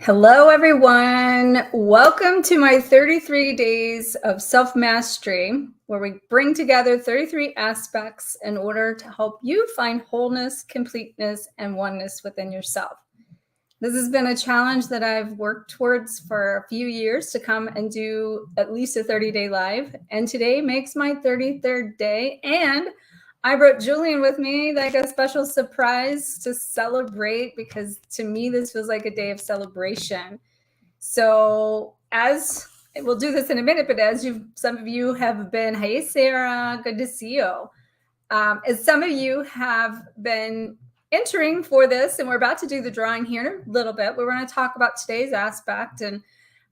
Hello, everyone. Welcome to my 33 days of self-mastery, where we bring together 33 aspects in order to help you find wholeness, completeness, and oneness within yourself. This has been a challenge that I've worked towards for a few years to come and do at least a 30-day live. And today makes my 33rd day. And I brought Julian with me, like a special surprise to celebrate, because to me, this feels like a day of celebration. So as we'll do this in a minute, but as some of you have been, hey, Sarah, good to see you. As some of you have been entering for this, and we're about to do the drawing here in a little bit, we're going to talk about today's aspect, and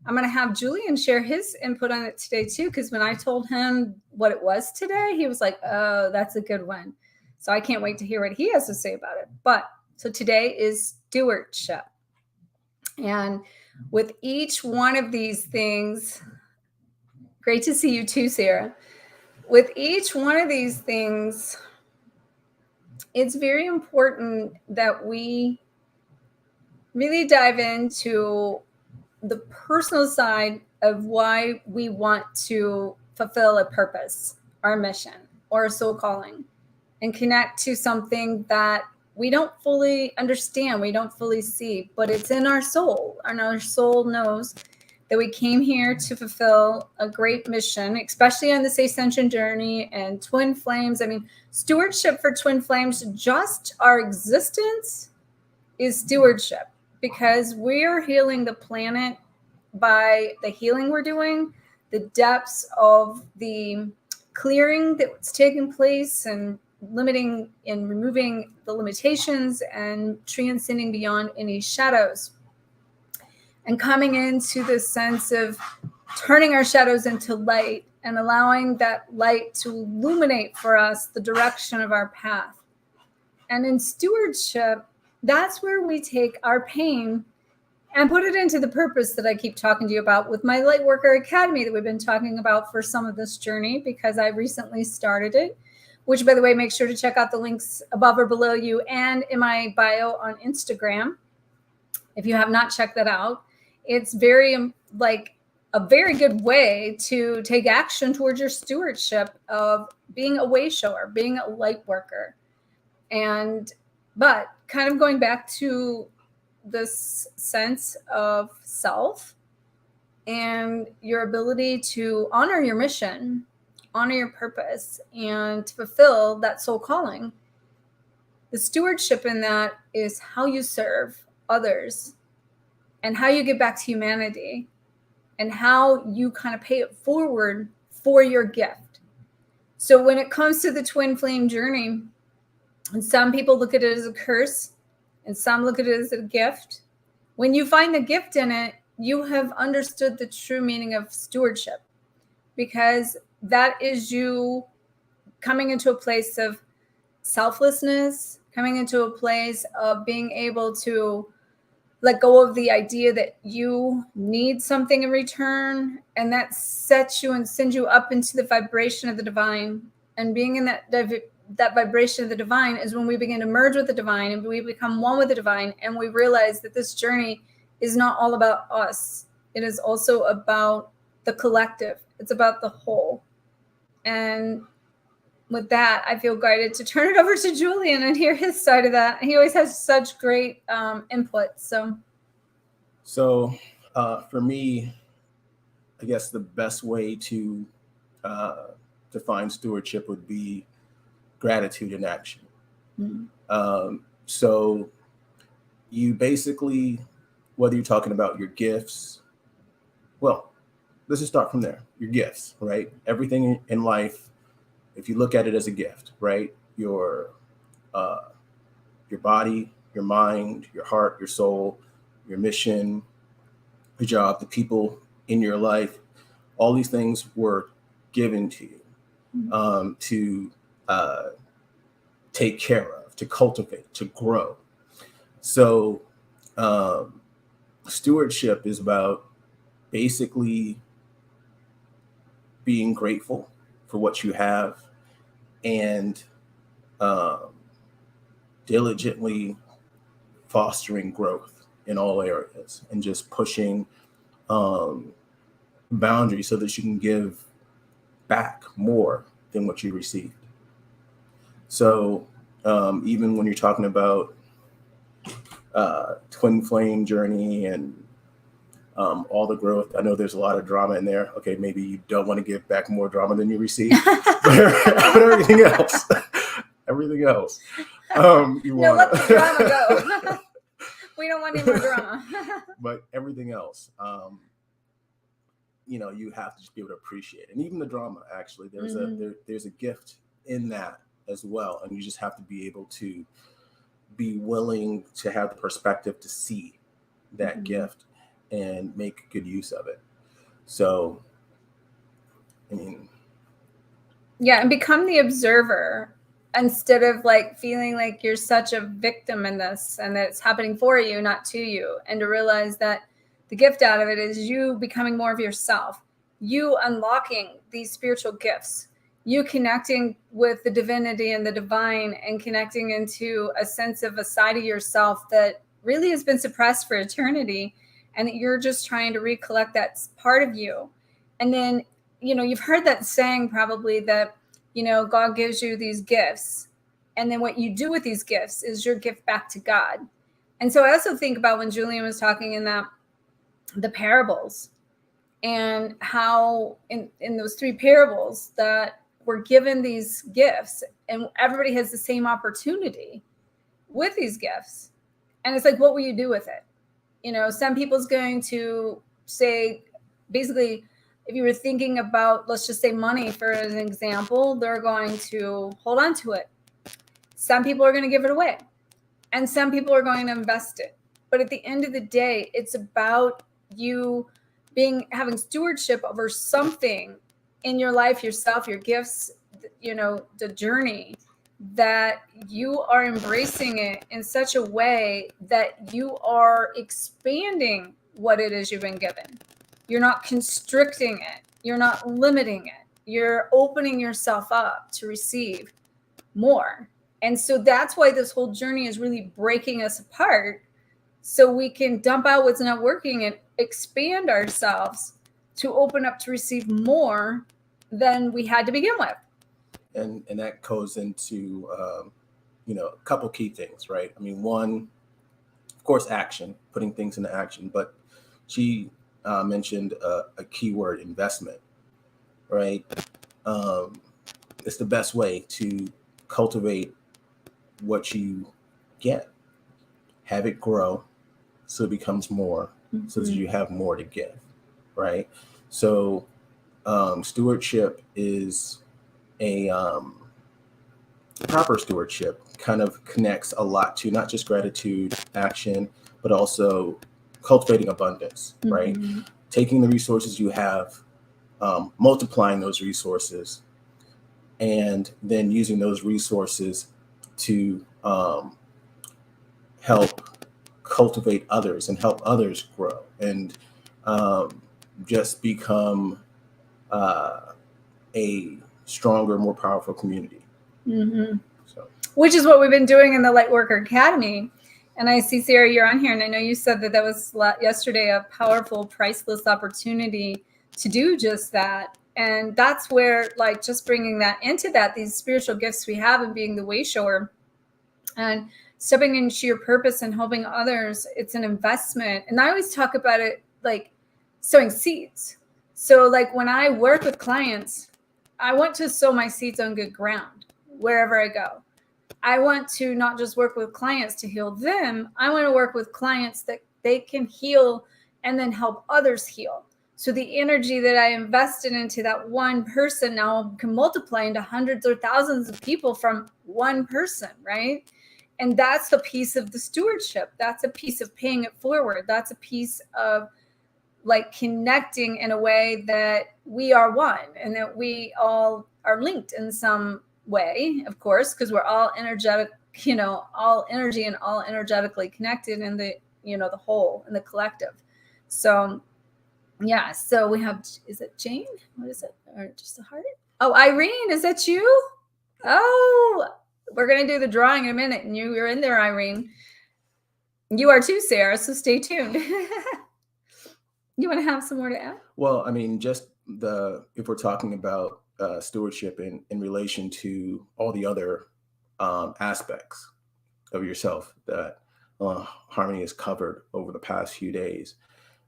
I'm going to have Julian share his input on it today too, because when I told him what it was today, he was like, oh, that's a good one. So I can't wait to hear what he has to say about it. But so today is stewardship. And with each one of these things, great to see you too, Sarah. With each one of these things, it's very important that we really dive into the personal side of why we want to fulfill a purpose, our mission, or a soul calling, and connect to something that we don't fully understand, we don't fully see, but it's in our soul, and our soul knows that we came here to fulfill a great mission, especially on this ascension journey and twin flames. I mean, stewardship for twin flames, just our existence is stewardship, because we're healing the planet by the healing we're doing, the depths of the clearing that's taking place, and limiting and removing the limitations and transcending beyond any shadows, and coming into this sense of turning our shadows into light and allowing that light to illuminate for us the direction of our path. And in stewardship, that's where we take our pain and put it into the purpose that I keep talking to you about with my Lightworker Academy that we've been talking about for some of this journey, because I recently started it, which, by the way, make sure to check out the links above or below you and in my bio on Instagram. If you have not checked that out, it's very like a very good way to take action towards your stewardship of being a way shower, being a light worker. But kind of going back to this sense of self and your ability to honor your mission, honor your purpose, and to fulfill that soul calling. The stewardship in that is how you serve others and how you give back to humanity and how you kind of pay it forward for your gift. So when it comes to the twin flame journey, and some people look at it as a curse, and some look at it as a gift. When you find the gift in it, you have understood the true meaning of stewardship, because that is you coming into a place of selflessness, coming into a place of being able to let go of the idea that you need something in return, and that sets you and sends you up into the vibration of the divine. And being in that vibration of the divine is when we begin to merge with the divine, and we become one with the divine, and we realize that this journey is not all about us. It is also about the collective. It's about the whole. And with that, I feel guided to turn it over to Julian and hear his side of that. He always has such great input. So for me, I guess the best way to define stewardship would be gratitude in action. Mm-hmm. So you basically, whether you're talking about your gifts, well, let's just start from there. Your gifts, right? Everything in life, if you look at it as a gift, right? Your body, your mind, your heart, your soul, your mission, your job, the people in your life, all these things were given to you to take care of, to cultivate, to grow. So stewardship is about basically being grateful for what you have and diligently fostering growth in all areas, and just pushing boundaries so that you can give back more than what you received. So even when you're talking about twin flame journey and all the growth, I know there's a lot of drama in there. Okay, maybe you don't want to give back more drama than you receive, but everything else, you no, want let the drama go. We don't want any more drama. But everything else, you have to just be able to appreciate it. And even the drama, actually, there's a gift in that as well. And you just have to be able to be willing to have the perspective to see that gift and make good use of it. So, I mean, yeah, and become the observer instead of like feeling like you're such a victim in this and that it's happening for you, not to you. And to realize that the gift out of it is you becoming more of yourself, you unlocking these spiritual gifts, you connecting with the divinity and the divine, and connecting into a sense of a side of yourself that really has been suppressed for eternity, and that you're just trying to recollect that part of you. And then, you've heard that saying probably that, God gives you these gifts, and then what you do with these gifts is your gift back to God. And so I also think about when Julian was talking in the parables, and how in those 3 parables that we're given these gifts, and everybody has the same opportunity with these gifts. And it's like, what will you do with it? Some people's going to say, basically, if you were thinking about, let's just say money for an example, they're going to hold on to it. Some people are going to give it away, and some people are going to invest it. But at the end of the day, it's about you having stewardship over something in your life, yourself, your gifts, the journey, that you are embracing it in such a way that you are expanding what it is you've been given. You're not constricting it. You're not limiting it. You're opening yourself up to receive more. And so that's why this whole journey is really breaking us apart, so we can dump out what's not working and expand ourselves to open up to receive more than we had to begin with. And that goes into, a couple key things, right? I mean, one, of course, action, putting things into action. But she mentioned a key word, investment, right? It's the best way to cultivate what you get, have it grow so it becomes more, so that you have more to give, right? So stewardship is proper stewardship kind of connects a lot to not just gratitude, action, but also cultivating abundance, right? Taking the resources you have, multiplying those resources, and then using those resources to help cultivate others and help others grow, and just become a stronger, more powerful community. So. Which is what we've been doing in the Lightworker Academy. And I see, Sarah, you're on here, and I know you said that was yesterday a powerful, priceless opportunity to do just that. And that's where, like, just bringing that into that, these spiritual gifts we have, and being the way shower and stepping into your purpose and helping others, it's an investment. And I always talk about it like sowing seeds. So like when I work with clients, I want to sow my seeds on good ground wherever I go. I want to not just work with clients to heal them. I want to work with clients that they can heal and then help others heal. So the energy that I invested into that one person now can multiply into hundreds or thousands of people from one person, right? And that's a piece of the stewardship. That's a piece of paying it forward. That's a piece of like connecting in a way that we are one, and that we all are linked in some way, of course, because we're all energetic, all energy and all energetically connected in the, the whole and the collective. So yeah, so we have, is it Jane? What is it? Or just a heart? Oh, Irene, is that you? Oh, we're going to do the drawing in a minute, and you're in there, Irene. You are too, Sarah, so stay tuned. You want to have some more to add? Well, I mean, just if we're talking about stewardship in relation to all the other aspects of yourself that Harmony has covered over the past few days.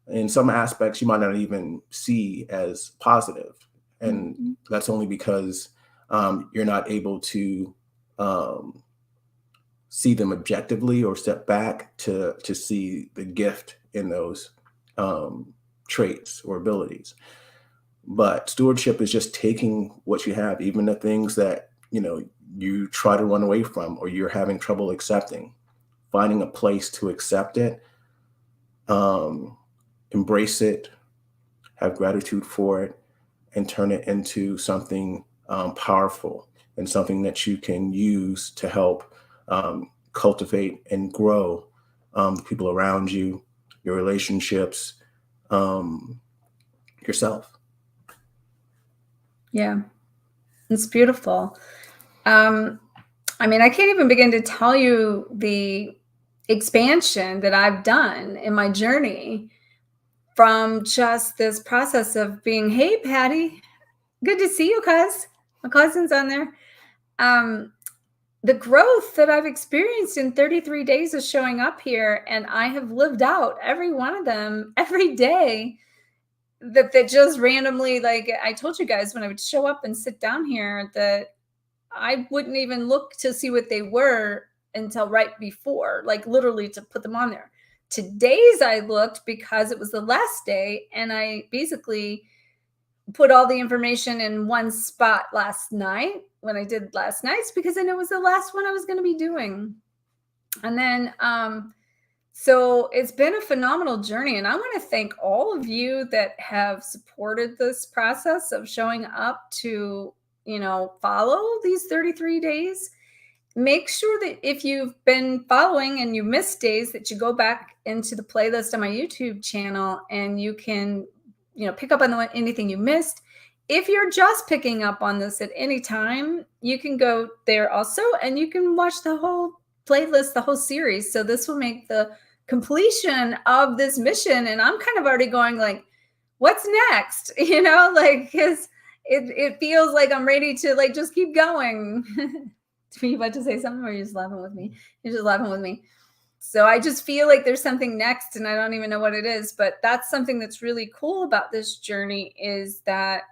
In some aspects, you might not even see as positive. And that's only because you're not able to see them objectively or step back to see the gift in those traits or abilities. But stewardship is just taking what you have, even the things that, you try to run away from or you're having trouble accepting, finding a place to accept it, embrace it, have gratitude for it, and turn it into something powerful and something that you can use to help cultivate and grow the people around you, your relationships, yourself. Yeah, it's beautiful. I mean, I can't even begin to tell you the expansion that I've done in my journey from just this process of being, hey, Patty, good to see you, cuz. My cousin's on there. The growth that I've experienced in 33 days of showing up here, and I have lived out every one of them every day. That just randomly, like I told you guys, when I would show up and sit down here, that I wouldn't even look to see what they were until right before, like literally to put them on there. Today's I looked because it was the last day, and I basically put all the information in one spot last night when I did last night's, because I knew it was the last one I was going to be doing. And then so it's been a phenomenal journey, and I want to thank all of you that have supported this process of showing up to, follow these 33 days. Make sure that if you've been following and you missed days, that you go back into the playlist on my YouTube channel and you can, pick up on anything you missed. If you're just picking up on this at any time, you can go there also, and you can watch the whole playlist, the whole series. So this will make the completion of this mission. And I'm kind of already going like, what's next? Because it feels like I'm ready to like just keep going. Are you about to say something, or are you just laughing with me? You're just laughing with me. So I just feel like there's something next, and I don't even know what it is. But that's something that's really cool about this journey, is that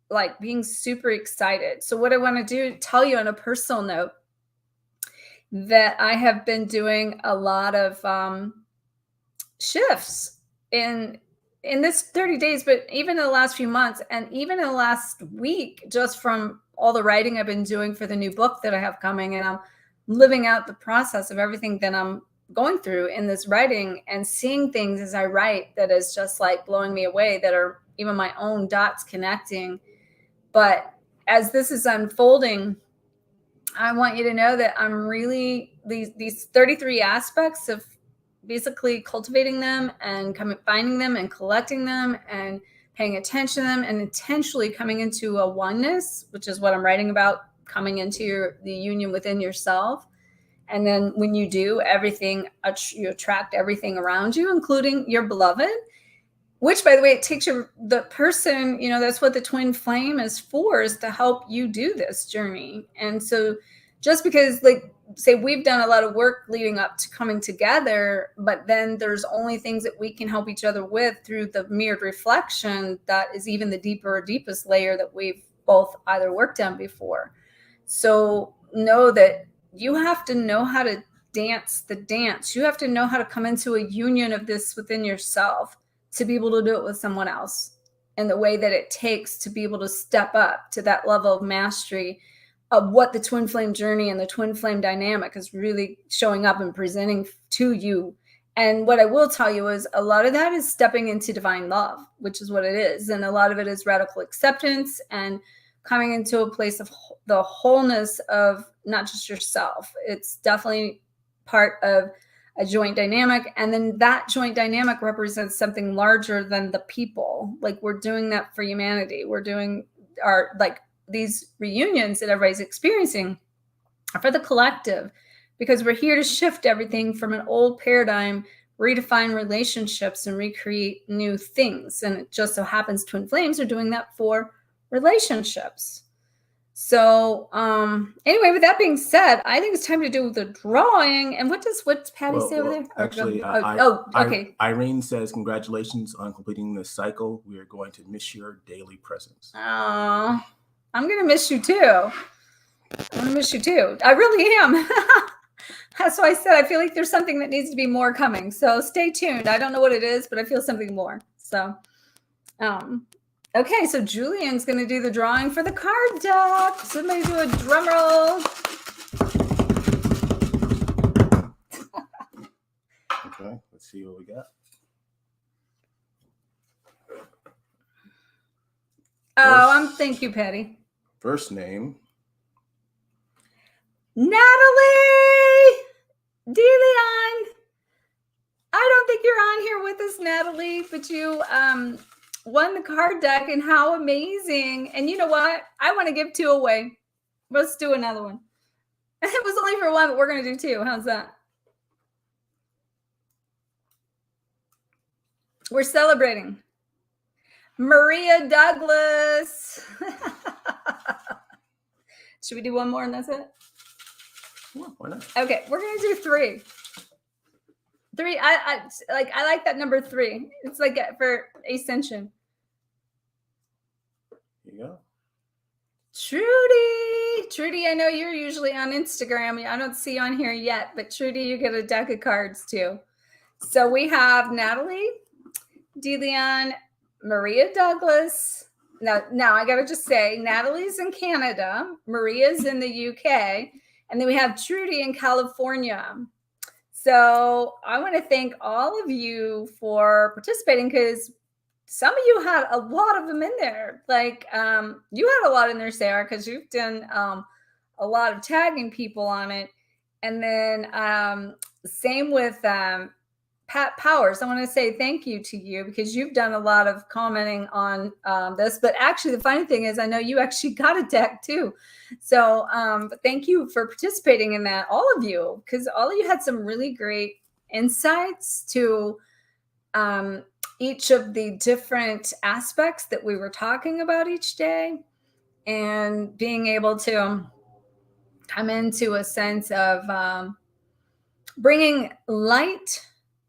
like being super excited. So what I want to tell you on a personal note, that I have been doing a lot of shifts in this 30 days, but even in the last few months, and even in the last week, just from all the writing I've been doing for the new book that I have coming. And I'm living out the process of everything that I'm going through in this writing, and seeing things as I write that is just like blowing me away, that are even my own dots connecting. But as this is unfolding, I want you to know that I'm really these 33 aspects of basically cultivating them and finding them and collecting them and paying attention to them, and intentionally coming into a oneness, which is what I'm writing about, coming into the union within yourself. And then when you do, you attract everything around you, including your beloved, which, by the way, it takes the person, that's what the twin flame is for, is to help you do this journey. And so just because, like, say we've done a lot of work leading up to coming together, but then there's only things that we can help each other with through the mirrored reflection, that is even the deepest layer that we've both either worked on before. So know that you have to know how to dance the dance. You have to know how to come into a union of this within yourself to be able to do it with someone else, and the way that it takes to be able to step up to that level of mastery of what the twin flame journey and the twin flame dynamic is really showing up and presenting to you. And what I will tell you is a lot of that is stepping into divine love, which is what it is. And a lot of it is radical acceptance and coming into a place of the wholeness of not just yourself. It's definitely part of a joint dynamic. And then that joint dynamic represents something larger than the people. Like, we're doing that for humanity. We're doing these reunions that everybody's experiencing are for the collective, because we're here to shift everything from an old paradigm, redefine relationships, and recreate new things. And it just so happens Twin Flames are doing that for relationships. So anyway, with that being said, I think it's time to do the drawing. And what's Patty say over there? Actually, okay. Irene says, congratulations on completing this cycle. We are going to miss your daily presence. Oh, I'm going to miss you too. I'm going to miss you too. I really am. That's why I said I feel like there's something that needs to be more coming. So stay tuned. I don't know what it is, but I feel something more. So, okay, so Julian's going to do the drawing for the card deck. Somebody do a drum roll. Okay, let's see what we got. Thank you, Patty. First name. Natalie DeLeon. I don't think you're on here with us, Natalie, but you won the card deck, and how amazing. And you know what? I want to give 2 away. Let's do another one. It was only for 1, but we're going to do 2. How's that? We're celebrating. Maria Douglas. Should we do 1 more and that's it? Yeah, why not? Okay, we're going to do 3. 3, I like that number 3. It's like for ascension. Here you go. Trudy, I know you're usually on Instagram. I don't see you on here yet, but Trudy, you get a deck of cards too. So we have Natalie DeLeon, Maria Douglas. Now I got to just say, Natalie's in Canada, Maria's in the UK, and then we have Trudy in California. So I want to thank all of you for participating, because some of you had a lot of them in there. Like you had a lot in there, Sarah, because you've done a lot of tagging people on it. And then same with Pat Powers. I want to say thank you to you, because you've done a lot of commenting on this. But actually, the funny thing is, I know you actually got a deck too. So thank you for participating in that, all of you, because all of you had some really great insights to each of the different aspects that we were talking about each day, and being able to come into a sense of bringing light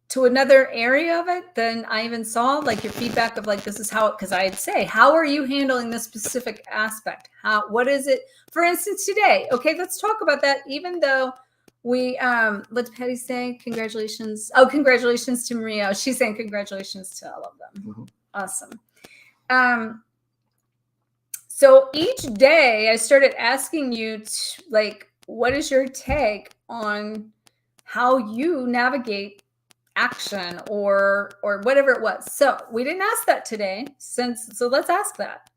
to another area of it. Then I even saw like your feedback of like, this is how, because I'd say, how are you handling this specific aspect? What is it, for instance, today? Okay, let's talk about that. Even though we, what's Patty say? Congratulations. Oh, congratulations to Maria. She's saying congratulations to all of them. Mm-hmm. Awesome. So each day I started asking you like, what is your take on how you navigate action or whatever it was? So we didn't ask that today, so let's ask that.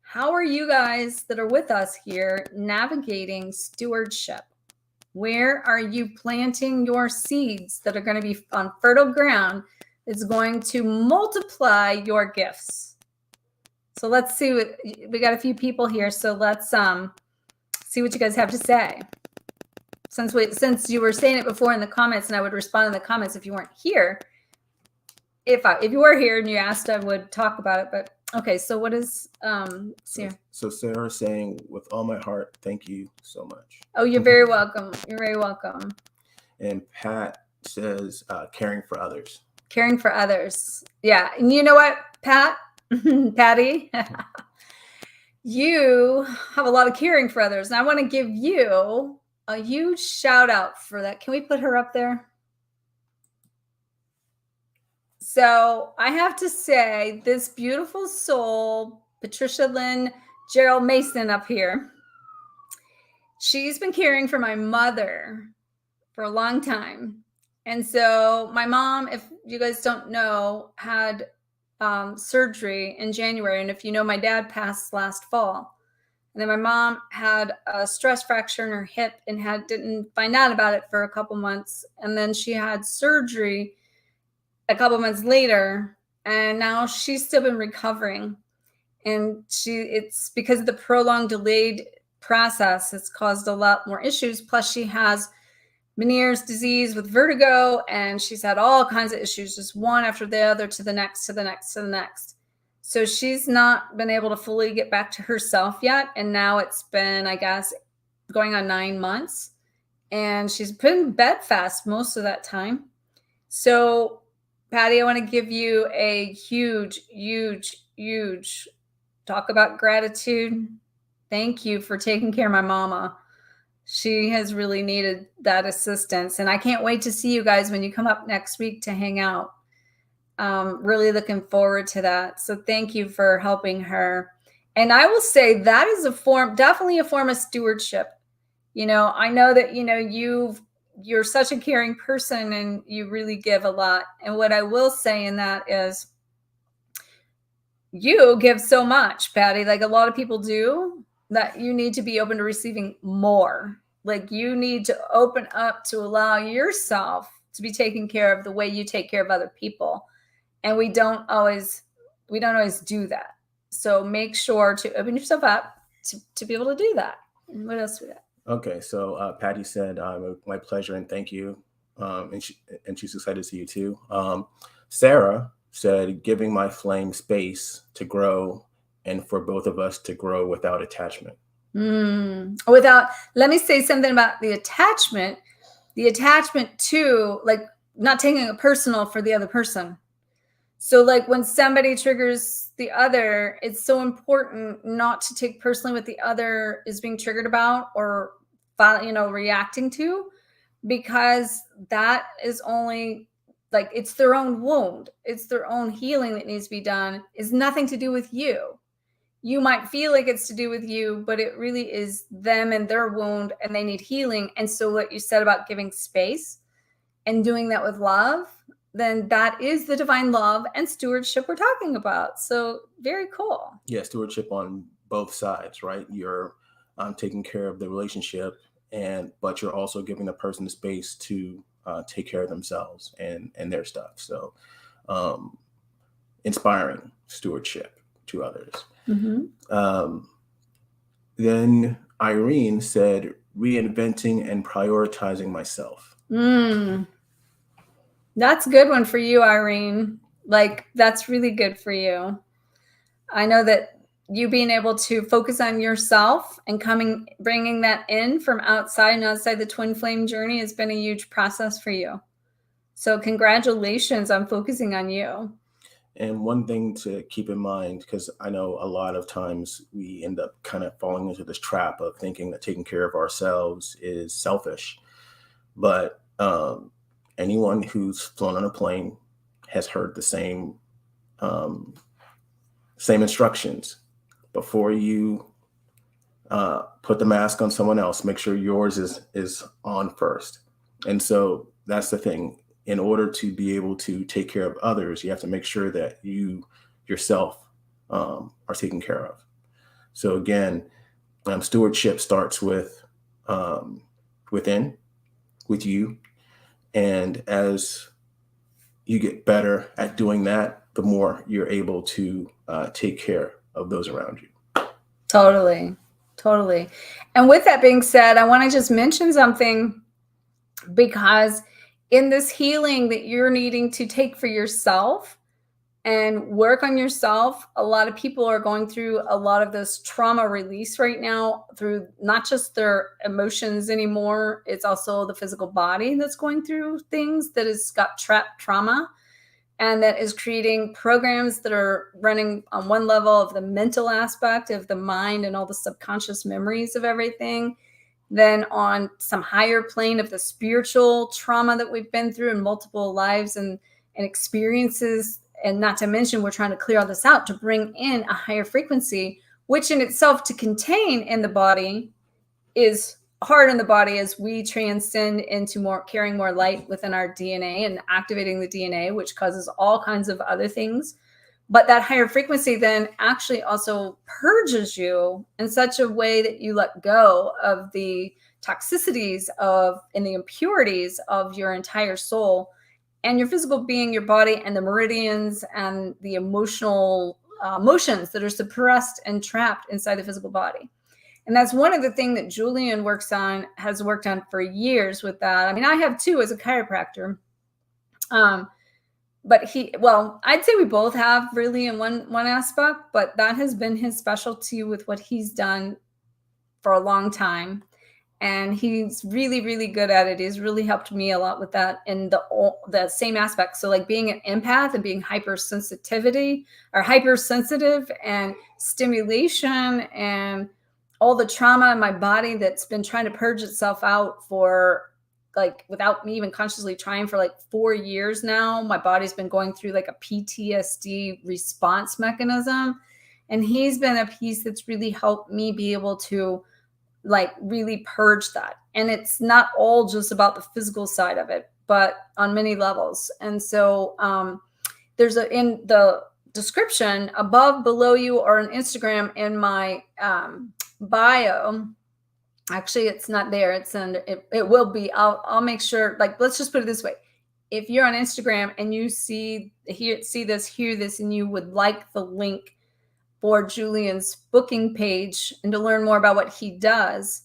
How are you guys that are with us here navigating stewardship? Where are you planting your seeds that are going to be on fertile ground that's going to multiply your gifts? So let's see what we got. A few people here, so let's see what you guys have to say. Since you were saying it before in the comments, and I would respond in the comments if you weren't here. If you were here and you asked, I would talk about it. But okay, so what is Sarah? So Sarah's saying, with all my heart, thank you so much. Oh, you're very welcome. You're very welcome. And Pat says, caring for others. Caring for others. Yeah. And you know what, Patty, you have a lot of caring for others. And I want to give you a huge shout out for that. Can we put her up there? So I have to say, this beautiful soul, Patricia Lynn Gerald Mason up here, she's been caring for my mother for a long time. And so my mom, if you guys don't know, had surgery in January. And if you know, my dad passed last fall. And then my mom had a stress fracture in her hip and didn't find out about it for a couple months. And then she had surgery a couple months later, and now she's still been recovering. And it's because of the prolonged delayed process, it's caused a lot more issues. Plus she has Meniere's disease with vertigo, and she's had all kinds of issues, just one after the other, to the next, to the next, to the next. So she's not been able to fully get back to herself yet. And now it's been, I guess, going on 9 months. And she's been bedfast most of that time. So, Patty, I want to give you a huge, huge, huge talk about gratitude. Thank you for taking care of my mama. She has really needed that assistance. And I can't wait to see you guys when you come up next week to hang out. Really looking forward to that. So thank you for helping her. And I will say that is definitely a form of stewardship. You know, I know that, you know, you're such a caring person and you really give a lot. And what I will say in that is you give so much, Patty, like a lot of people do, that you need to be open to receiving more. Like you need to open up to allow yourself to be taken care of the way you take care of other people. And we don't always do that. So make sure to open yourself up to be able to do that. And what else we got? Okay, so Patty said, my pleasure and thank you. And she's excited to see you too. Sarah said, giving my flame space to grow and for both of us to grow without attachment. Let me say something about the attachment. The attachment to, like, not taking it personal for the other person. So like when somebody triggers the other, it's so important not to take personally what the other is being triggered about or, you know, reacting to, because that is only like, it's their own wound. It's their own healing that needs to be done. It's nothing to do with you. You might feel like it's to do with you, but it really is them and their wound, and they need healing. And so what you said about giving space and doing that with love, then that is the divine love and stewardship we're talking about. So very cool. Yeah, stewardship on both sides, right? You're taking care of the relationship, but you're also giving the person the space to take care of themselves and their stuff. So inspiring stewardship to others. Then Irene said, reinventing and prioritizing myself. That's a good one for you, Irene. Like, that's really good for you. I know that you being able to focus on yourself and bringing that in from outside and outside the twin flame journey has been a huge process for you. So congratulations on focusing on you. And one thing to keep in mind, because I know a lot of times we end up kind of falling into this trap of thinking that taking care of ourselves is selfish. But anyone who's flown on a plane has heard the same instructions. Before you put the mask on someone else, make sure yours is on first. And so that's the thing. In order to be able to take care of others, you have to make sure that you yourself are taken care of. So again, stewardship starts with within, with you. And as you get better at doing that, the more you're able to take care of those around you. Totally. And with that being said, I want to just mention something, because in this healing that you're needing to take for yourself and work on yourself, a lot of people are going through a lot of this trauma release right now through not just their emotions anymore. It's also the physical body that's going through things that has got trapped trauma, and that is creating programs that are running on one level of the mental aspect of the mind and all the subconscious memories of everything. Then on some higher plane of the spiritual trauma that we've been through in multiple lives and experiences. And not to mention, we're trying to clear all this out to bring in a higher frequency, which in itself to contain in the body is hard in the body as we transcend into more carrying more light within our DNA and activating the DNA, which causes all kinds of other things. But that higher frequency then actually also purges you in such a way that you let go of the toxicities and the impurities of your entire soul and your physical being, your body, and the meridians and the emotions that are suppressed and trapped inside the physical body. And that's one of the things that Julian has worked on for years with that. I mean, I have too as a chiropractor. But I'd say we both have really in one aspect, but that has been his specialty with what he's done for a long time. And he's really, really good at it. He's really helped me a lot with that in the same aspect. So like being an empath and being hypersensitive and stimulation and all the trauma in my body that's been trying to purge itself out for like without me even consciously trying for like 4 years now. My body's been going through like a PTSD response mechanism. And he's been a piece that's really helped me be able to like really purge that. And it's not all just about the physical side of it, but on many levels. And so there's in the description above, below you, or on Instagram in my bio. Actually, it's not there. It's it will be. I'll make sure, like, let's just put it this way. If you're on Instagram and you see this, and you would like the link for Julian's booking page and to learn more about what he does,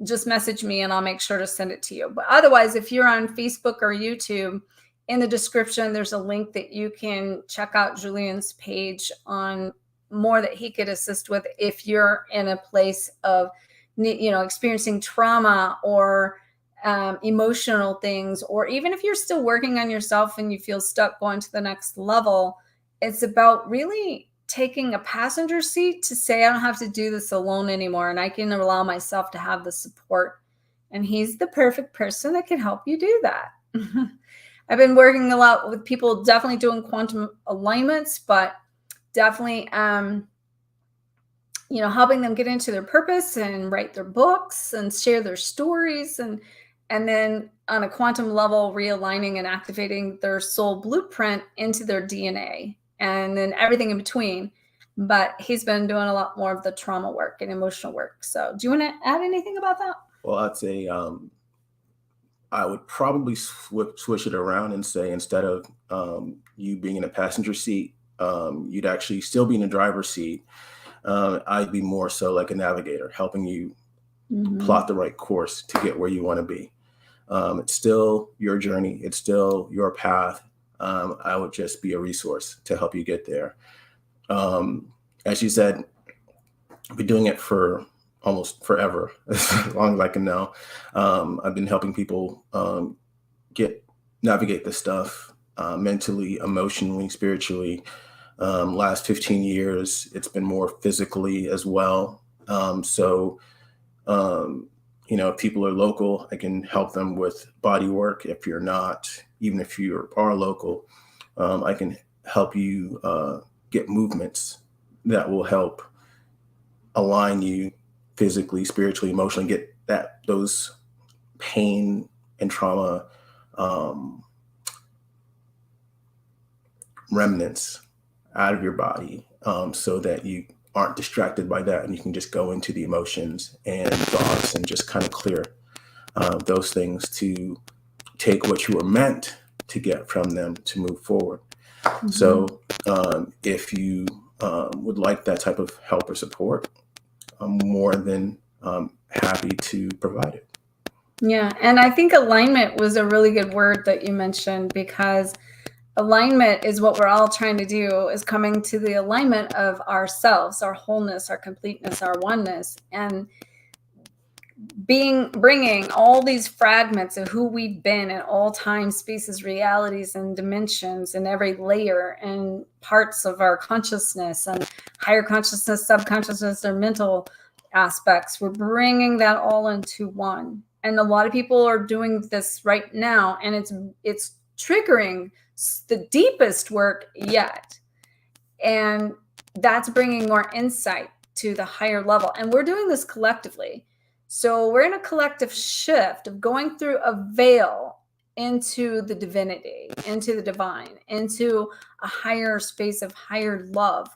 just message me and I'll make sure to send it to you. But otherwise, if you're on Facebook or YouTube, in the description, there's a link that you can check out Julian's page on more that he could assist with if you're in a place of, experiencing trauma or emotional things, or even if you're still working on yourself and you feel stuck going to the next level. It's about really taking a passenger seat to say, I don't have to do this alone anymore, and I can allow myself to have the support. And he's the perfect person that can help you do that. I've been working a lot with people definitely doing quantum alignments, but definitely helping them get into their purpose and write their books and share their stories, and then on a quantum level, realigning and activating their soul blueprint into their DNA, and then everything in between. But he's been doing a lot more of the trauma work and emotional work. So do you want to add anything about that? Well, I'd say I would probably switch it around and say, instead of you being in a passenger seat, you'd actually still be in the driver's seat. I'd be more so like a navigator, helping you plot the right course to get where you want to be. It's still your journey. It's still your path. I would just be a resource to help you get there. As you said, I've been doing it for almost forever, as long as I can know. I've been helping people navigate this stuff mentally, emotionally, spiritually. Last 15 years, it's been more physically as well. If people are local, I can help them with body work. If you're not, even if you are local, I can help you get movements that will help align you physically, spiritually, emotionally, get those pain and trauma remnants out of your body, so that you aren't distracted by that, and you can just go into the emotions and thoughts and just kind of clear those things to take what you were meant to get from them to move forward. So if you would like that type of help or support, I'm more than happy to provide it. Yeah. And I think alignment was a really good word that you mentioned, because alignment is what we're all trying to do, is coming to the alignment of ourselves, our wholeness, our completeness, our oneness, and bringing all these fragments of who we've been in all time, spaces, realities, and dimensions, and every layer and parts of our consciousness, and higher consciousness, subconsciousness, or mental aspects. We're bringing that all into one. And a lot of people are doing this right now, and it's triggering the deepest work yet. And that's bringing more insight to the higher level. And we're doing this collectively. So we're in a collective shift of going through a veil into the divinity, into the divine, into a higher space of higher love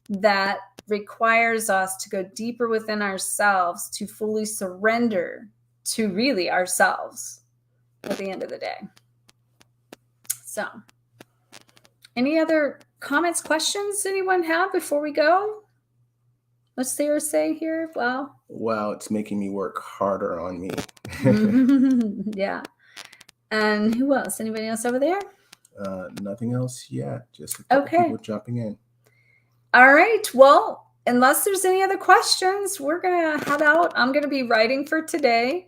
that requires us to go deeper within ourselves, to fully surrender to really ourselves at the end of the day. So, any other comments, questions anyone have before we go? What's Sarah say here? Wow. Wow, it's making me work harder on me. Yeah. And who else? Anybody else over there? Nothing else yet. Just a couple people jumping in. All right. Well, unless there's any other questions, we're going to head out. I'm going to be writing for today.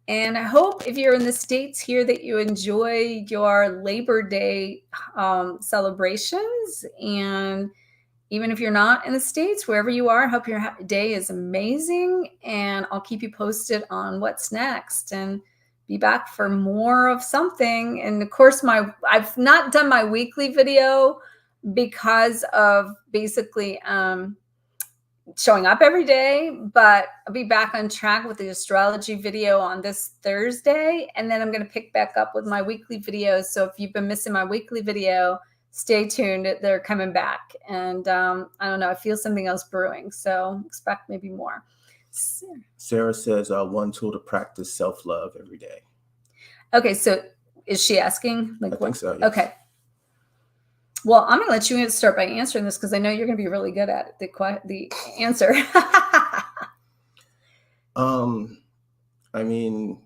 And I hope if you're in the States here that you enjoy your Labor Day celebrations. And even if you're not in the States, wherever you are, I hope your day is amazing. And I'll keep you posted on what's next and be back for more of something. And of course, I've not done my weekly video because of basically showing up every day, but I'll be back on track with the astrology video on this Thursday. And then I'm going to pick back up with my weekly videos. So if you've been missing my weekly video, stay tuned. They're coming back. And I don't know, I feel something else brewing. So expect maybe more. Sarah says one tool to practice self-love every day. Okay. So is she asking? I think so. Yes. Okay. Well, I'm going to let you start by answering this because I know you're going to be really good at it, the answer. I mean,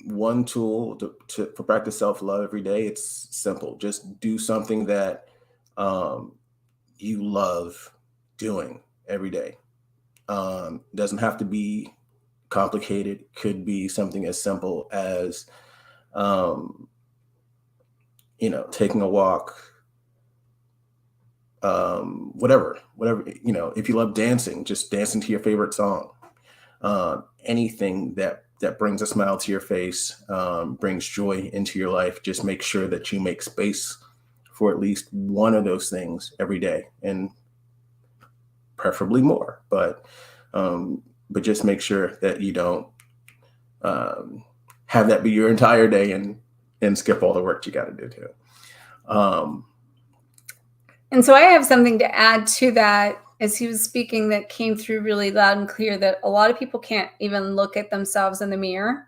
one tool to practice self-love every day, it's simple. Just do something that you love doing every day. Doesn't have to be complicated. Could be something as simple as taking a walk, whatever, if you love dancing, just dancing to your favorite song, anything that brings a smile to your face, brings joy into your life. Just make sure that you make space for at least one of those things every day, and preferably more, but just make sure that you don't have that be your entire day and skip all the work you got to do too. And so I have something to add to that as he was speaking that came through really loud and clear, that a lot of people can't even look at themselves in the mirror.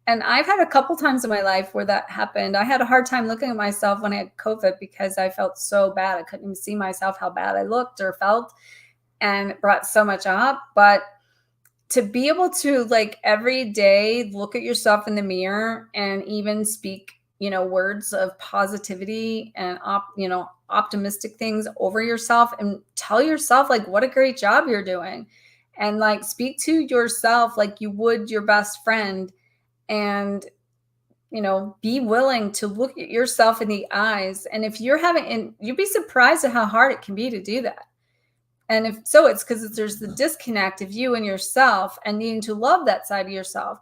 And I've had a couple times in my life where that happened. I had a hard time looking at myself when I had COVID because I felt so bad. I couldn't even see myself, how bad I looked or felt, and it brought so much up. But to be able to, like, every day look at yourself in the mirror and even speak, words of positivity and optimistic things over yourself, and tell yourself like what a great job you're doing, and like speak to yourself like you would your best friend, and be willing to look at yourself in the eyes. And if you're you'd be surprised at how hard it can be to do that. And if so, it's because there's the disconnect of you and yourself and needing to love that side of yourself.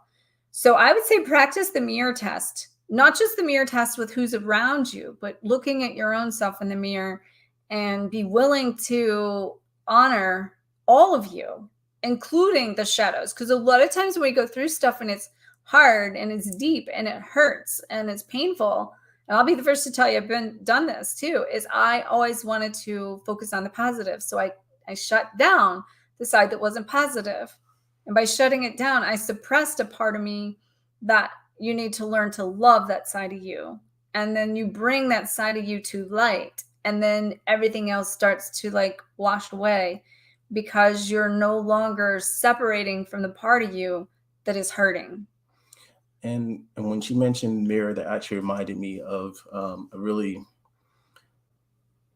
So I would say practice the mirror test, not just the mirror test with who's around you, but looking at your own self in the mirror, and be willing to honor all of you, including the shadows. Because a lot of times when we go through stuff and it's hard and it's deep and it hurts and it's painful, and I'll be the first to tell you, I've done this too, is I always wanted to focus on the positive. So I shut down the side that wasn't positive. And by shutting it down, I suppressed a part of me that you need to learn to love that side of you. And then you bring that side of you to light. And then everything else starts to like wash away, because you're no longer separating from the part of you that is hurting. And when she mentioned mirror, that actually reminded me of a really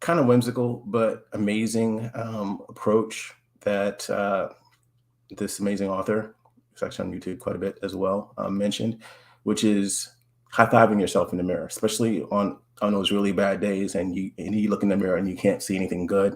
kind of whimsical but amazing approach that this amazing author, who's actually on YouTube quite a bit as well, mentioned, which is high-fiving yourself in the mirror, especially on those really bad days, and you look in the mirror and you can't see anything good.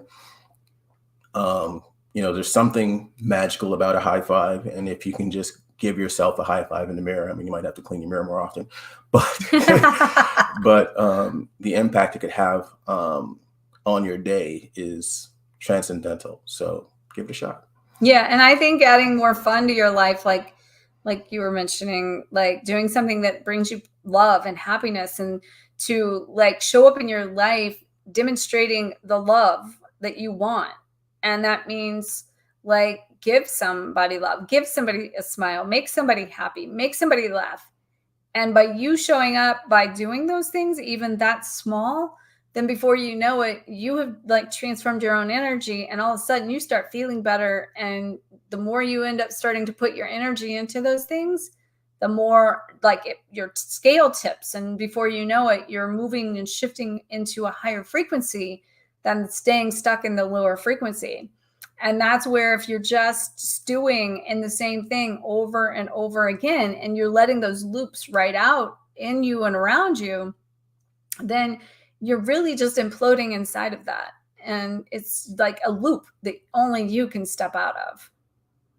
There's something magical about a high five, and if you can just give yourself a high five in the mirror, I mean, you might have to clean your mirror more often, but the impact it could have on your day is transcendental. So give it a shot. Yeah, and I think adding more fun to your life, like you were mentioning, like doing something that brings you love and happiness, and to like show up in your life demonstrating the love that you want. And that means like give somebody love, give somebody a smile, make somebody happy, make somebody laugh. And by you showing up, by doing those things, even that small, then before you know it, you have like transformed your own energy, and all of a sudden you start feeling better. And the more you end up starting to put your energy into those things, the more like your scale tips. And before you know it, you're moving and shifting into a higher frequency than staying stuck in the lower frequency. And that's where if you're just stewing in the same thing over and over again, and you're letting those loops right out in you and around you, then you're really just imploding inside of that. And it's like a loop that only you can step out of,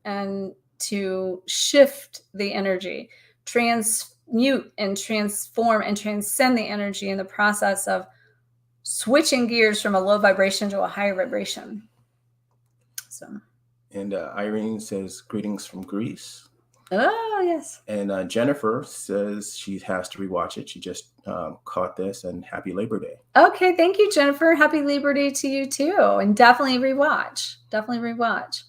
and to shift the energy, transmute and transform and transcend the energy in the process of switching gears from a low vibration to a higher vibration. So. And Irene says, greetings from Greece. Oh, yes. And Jennifer says she has to rewatch it. She just caught this, and happy Labor Day. Okay, thank you, Jennifer. Happy Labor Day to you too. And definitely rewatch. Definitely rewatch.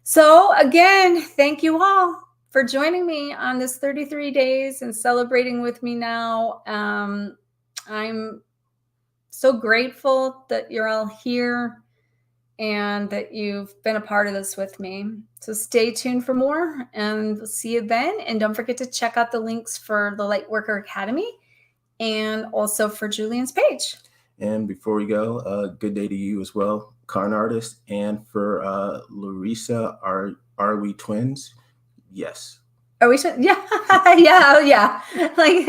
So again, thank you all for joining me on this 33 days and celebrating with me now. I'm so grateful that you're all here and that you've been a part of this with me. So stay tuned for more, and we'll see you then. And don't forget to check out the links for the Lightworker Academy and also for Julian's page. And before we go, good day to you as well, Karn Artist. And for Larissa, are we twins? Yes. Are we twins? Yeah. Yeah. Oh, yeah. Like,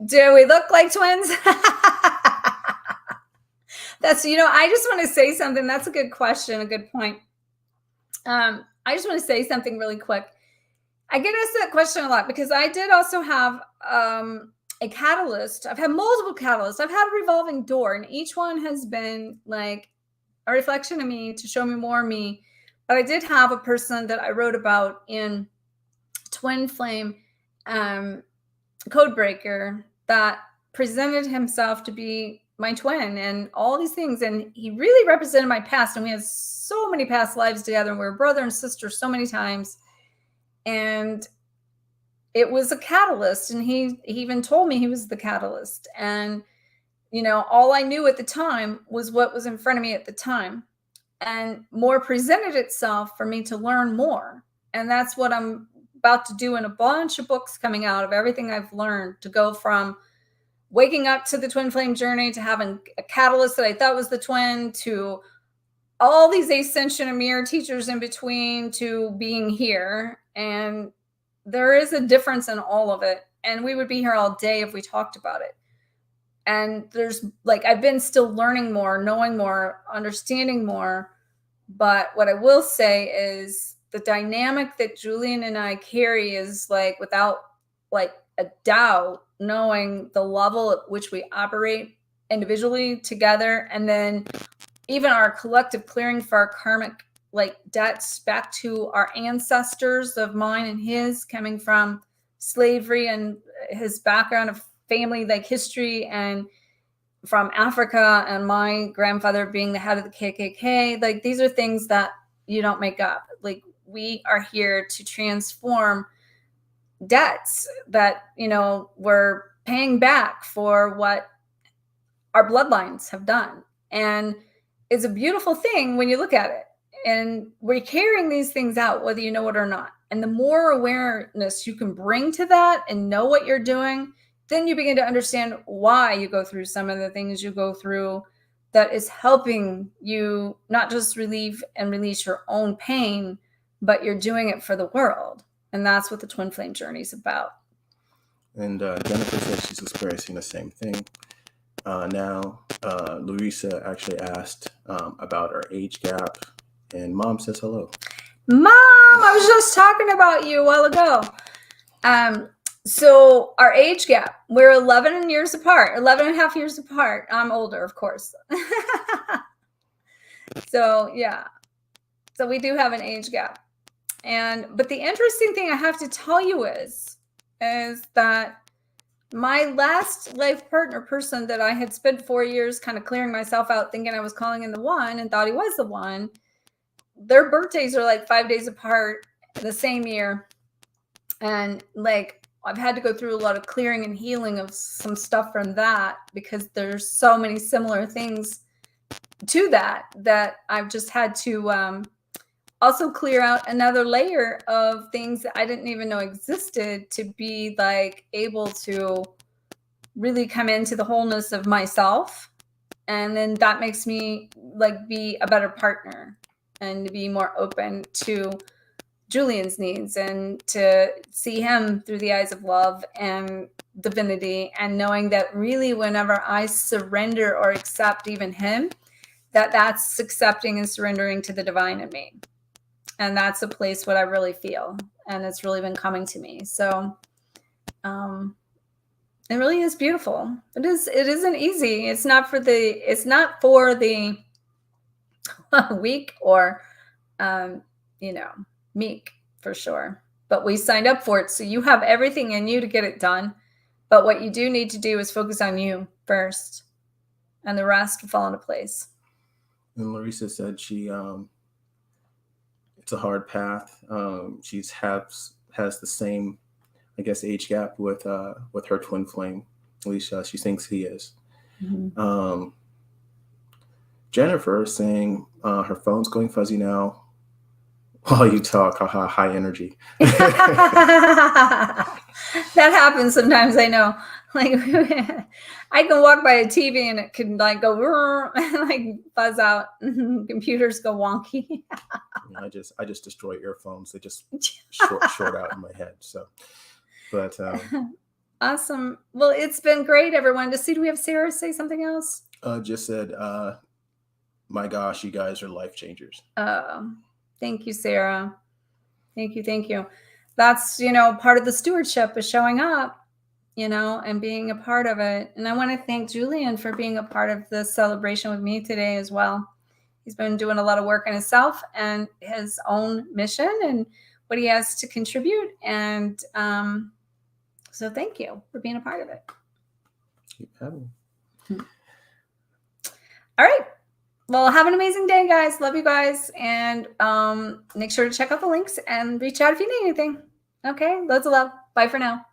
do we look like twins? That's, I just want to say something. That's a good question, a good point. I just want to say something really quick. I get asked that question a lot because I did also have a catalyst. I've had multiple catalysts. I've had a revolving door, and each one has been like a reflection of me to show me more of me. But I did have a person that I wrote about in Twin Flame Codebreaker that presented himself to be my twin and all these things. And he really represented my past. And we had so many past lives together. And we were brother and sister so many times. And it was a catalyst. And he even told me he was the catalyst. And, all I knew at the time was what was in front of me at the time. And more presented itself for me to learn more. And that's what I'm about to do in a bunch of books coming out of everything I've learned, to go from waking up to the twin flame journey, to having a catalyst that I thought was the twin, to all these ascension and mirror teachers in between, to being here. And there is a difference in all of it. And we would be here all day if we talked about it. And there's I've been still learning more, knowing more, understanding more. But what I will say is the dynamic that Julian and I carry is without a doubt, knowing the level at which we operate individually together, and then even our collective clearing for our karmic debts back to our ancestors of mine and his, coming from slavery and his background of family history, and from Africa, and my grandfather being the head of the KKK. These are things that you don't make up. We are here to transform debts that we're paying back for what our bloodlines have done. And it's a beautiful thing when you look at it. And we're carrying these things out, whether you know it or not. And the more awareness you can bring to that and know what you're doing, then you begin to understand why you go through some of the things you go through, that is helping you not just relieve and release your own pain, but you're doing it for the world. And that's what the twin flame journey is about. And Jennifer says she's experiencing the same thing. Now, Larissa actually asked about our age gap, and Mom says hello. Mom, I was just talking about you a while ago. So our age gap, we're 11 years apart, 11 and a half years apart. I'm older, of course. So yeah, so we do have an age gap. But the interesting thing I have to tell you is that my last life partner person that I had spent 4 years kind of clearing myself out, thinking I was calling in the one and thought he was the one, their birthdays are 5 days apart the same year. And I've had to go through a lot of clearing and healing of some stuff from that, because there's so many similar things to that I've just had to also clear out another layer of things that I didn't even know existed, to be like able to really come into the wholeness of myself. And then that makes me like be a better partner, and to be more open to Julian's needs, and to see him through the eyes of love and divinity, and knowing that really whenever I surrender or accept even him, that's accepting and surrendering to the divine in me. And that's a place what I really feel, and it's really been coming to me. So it really is beautiful. It isn't easy. It's not for the weak or meek, for sure. But we signed up for it. So you have everything in you to get it done. But what you do need to do is focus on you first, and the rest will fall into place. And Larissa said it's a hard path. She's has the same, I guess, age gap with her twin flame. At least she thinks he is. Mm-hmm. Jennifer is saying her phone's going fuzzy now while you talk. High energy. That happens sometimes, I know. Like I can walk by a TV and it can like go and like buzz out. Computers go wonky. I just destroy earphones. They just short out in my head. So, but awesome. Well, it's been great, everyone. To see, do we have Sarah say something else? Just said, my gosh, you guys are life changers. Thank you, Sarah. Thank you. That's, part of the stewardship is showing up, and being a part of it. And I want to thank Julian for being a part of the celebration with me today as well. He's been doing a lot of work on himself and his own mission and what he has to contribute. And so thank you for being a part of it. Keep having. All right. Well, have an amazing day, guys. Love you guys. And make sure to check out the links and reach out if you need anything. Okay. Loads of love. Bye for now.